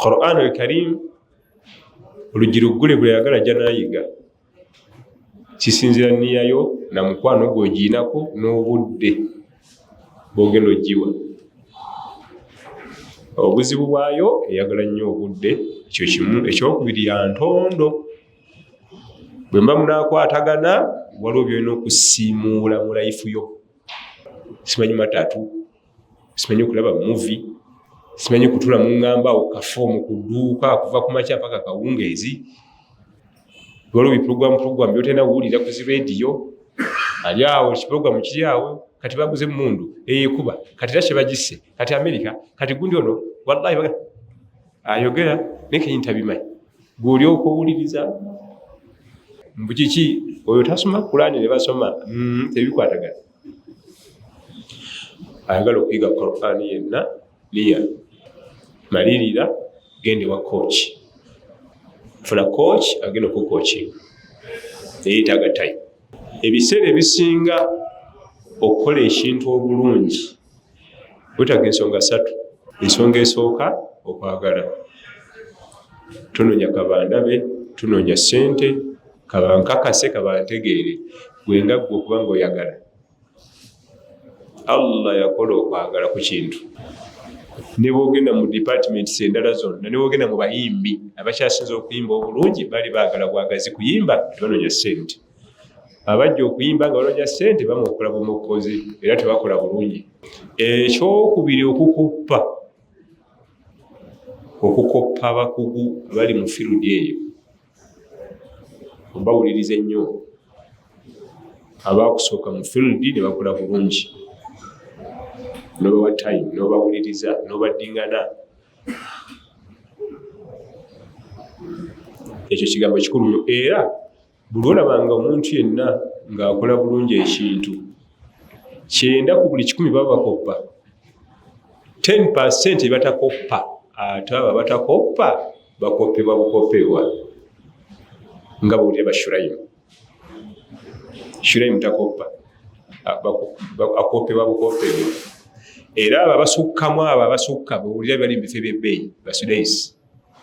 Qur'an al-Karim olugirugule bwe yagala janayiga kisinzira niyayo na mukwano gwoginako n'obudde bwogenda ogiwa. Obuzibu bwayo eyagala nnyo obudde, ekyo kimu. Ekyokubiri ya ntondo, bwe mba munaakwatagana waliwo byolina okusiimuula mu life yo. Simanyi matatu, simanyi okulaba movie, simanyi kutula mu ngambaawo kafoomu ku dduuka kuva ku makya paka kawungeezi. Waliwo bipulogulamu byotenda kuwulira ku zi radio, ali awo kipulogulamu kiri awo, kati baguze mundu kuba kati era kyebagisse kati America kati gundi ono wallahi ayogera nekeyinta bimanyi gwoli okowuliriza mbukiki oyo tasoma Qur'ani ne basoma tebikwatagana. Ayagala okuyiga Qur'ani yenna niya malirira gende wa coach, funa coach agenda ku coaching eyitaga time. Ebiseera ebisinga okukola ekintu obulungi wetaaga ensonga 3. Ensonga esooka okwagala, tunoonya kabandabe, tunoonya ssente, kabankakase, kabantegeere gwenga gwe okubanga oyagala. Allah yakola okwagala ku kintu. Ne bwogenda mu departments endala zonna, ne bwogenda mu bayimbi abakyasinza okuyimba obulungi bali baagala bwagazi kuyimba, tebanoonya ssente. Abajja okuyimba nga banoonya ssente bamukola bumukozi era tebakola bulungi. Ekyokubiri okukoppa abakugu abali mu field eyo, bawulirize nnyo. Abakusooka mu field ne bakola bulungi, nobawa time, nobawuliriza, nobadingana. Ekyo kigambo kikulu nnyo. Era buli olabanga omuntu yenna ng'akola bulungi ekintu, 9 ku buli 10 baba bakoppa. 10% batakoppa, ate abo batakoppa bakoppebwa bukoppebwa. Nga bwolira Bashurayimu. Shurayimu takoppa, akoppebwa bukoppebwa. Era abo abasukkamu, abo abasukka bwolira bali mu bifo by'ebbeeyi, Basudaisi,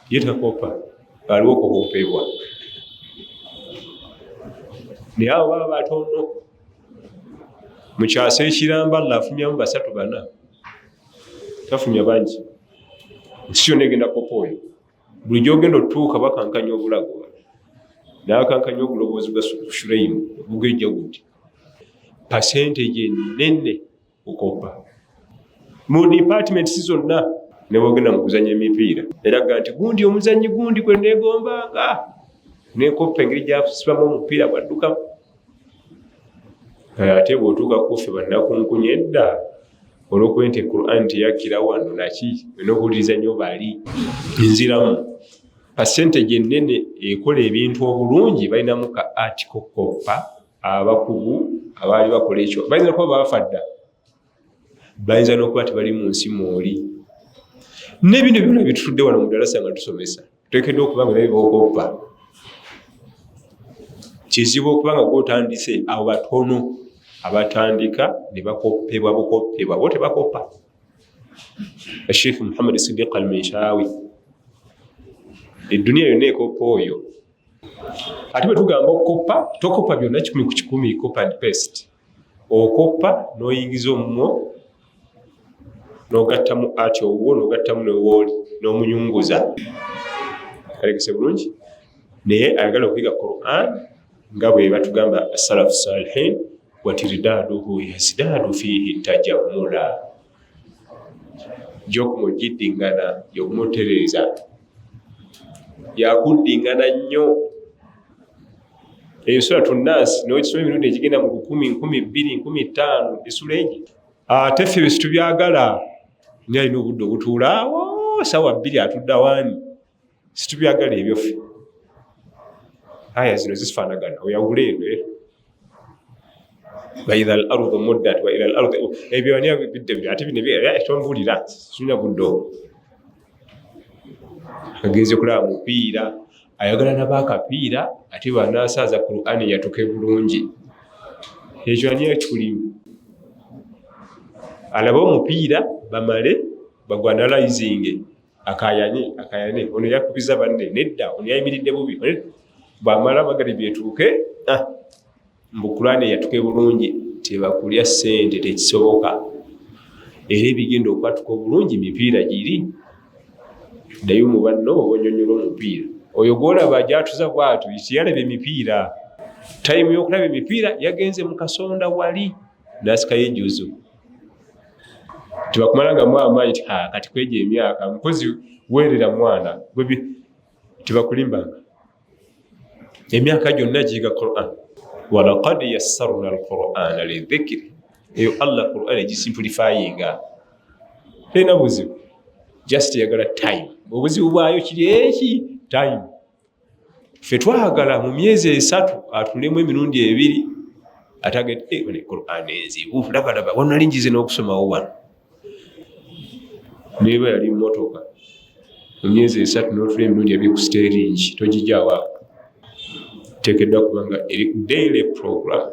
ye takoppa, aliwo okukoppebwa. Naye abo baba batono. Mu kyasa ekiramba Allah afumyamu 3-4, tafumya bangi. Nsi yonna egenda koppa oyo. Buli gy'ogenda otuuka bakankanya obulago, n'akankanya obulowoozi bwa Shurayimu bugejja guti. Percentage ennene okoppa. Mu departments zonna ne bwogenda mu kuzannya emipiira eraga nti gundi omuzannyi gundi gwe neegombanga nekoppa engeri gyasibamu omupiira gwaddukamu. Ate bw'otuuka kuffe bannakunkunya edda olw'okuba nti Qur'an teyakkira wano naki n'okuwuliriza nnyo bali nziramu. Percentage ennene ekola ebintu obulungi balinamu ka article koppa abakugu abaali bakola ekyo. Bayinza kuba baafa dda, bayinza n'okuba tebali mu nsi mwoli. N'ebintu byonna bitutudde wano mu ddalasa nga tusomesa tuteekeddwa okuba nga byebokoppa. Kizibu okuba nga gw'otandise abo batono abatandika ne bakoppebwa bukoppebwa, bo tebakoppa. Sheikh Muhammad Siddiq al-Minshawi, edduniya yonna ekoppa oyo. Ate bwe tugamba okukoppa, tokoppa byonna 10 ku 10 copy and paste. Okoppa n'oyingiza omumwo n'ogattamu ati owuwo n'ogattamu newooli n'omunyunguza. Kalekese bulungi. Naye ayagala okuyiga Qur'an nga bwe batugamba as-salafu salihin watirdaduhu yazidadu fihi tajammula. Gy'okumugidingana gy'okumutereeza yakuddingana nnyo. Eyo Suratu Nnaasi n'okisoma emirundi egigenda mu 10, 20, 15 esula egi. Ate ffe bye situbyagala naye alina obudde obutuula awo ssaawa 2 atudde awaani. Situbyagala ebyo ffe. Aya zino zifaanagana oyawule eno. Wa idha al-ardu muddat wa ila al-ardi ebyo ani bidde ate bino etombuulira sina buddo. Agenze kulaba mupiira, ayagala n'abakapiira ate banasaaza Qur'ani yatuke bulungi. Ekyo ani ekikulimu. Alaba omupiira bamale bagwanalizing akayane ono yakubiza banne nedda ono yayimiridde bubi bwamala magaribi etuuke mbu Qur'ani yatuke bulungi tebakulya ssente tekisoboka era ebigenda okwatuka obulungi mipiira giri ddayo mu banno obonyonyola omupiira oyo gwolaba gyatuza bwatu tiyalaba emipiira tayimu y'okulaba emipiira yagenze mu kasonda wali nasikayo ejuzo tebakumalanga mwamaanyi ti kati kweja emyaka mukozi weerera mwana tebakulimbanga emyaka gyonna giyiga Qur'an walaqad yassarna alqur'ana lidhikri eyo Allah Qur'an egisimplifyinga tena buzibu just yagala time obuzibu bwayo kiri eki time ffe twagala mu myezi 3 atulemu emirundi 2 atagedde Qur'an enzibu labalaba wano lingize n'okusomawo wano neba yali motoka mu myezi 3 n'otula emirundi 2 ku stage togijjawa tekeddwa kubanga daily program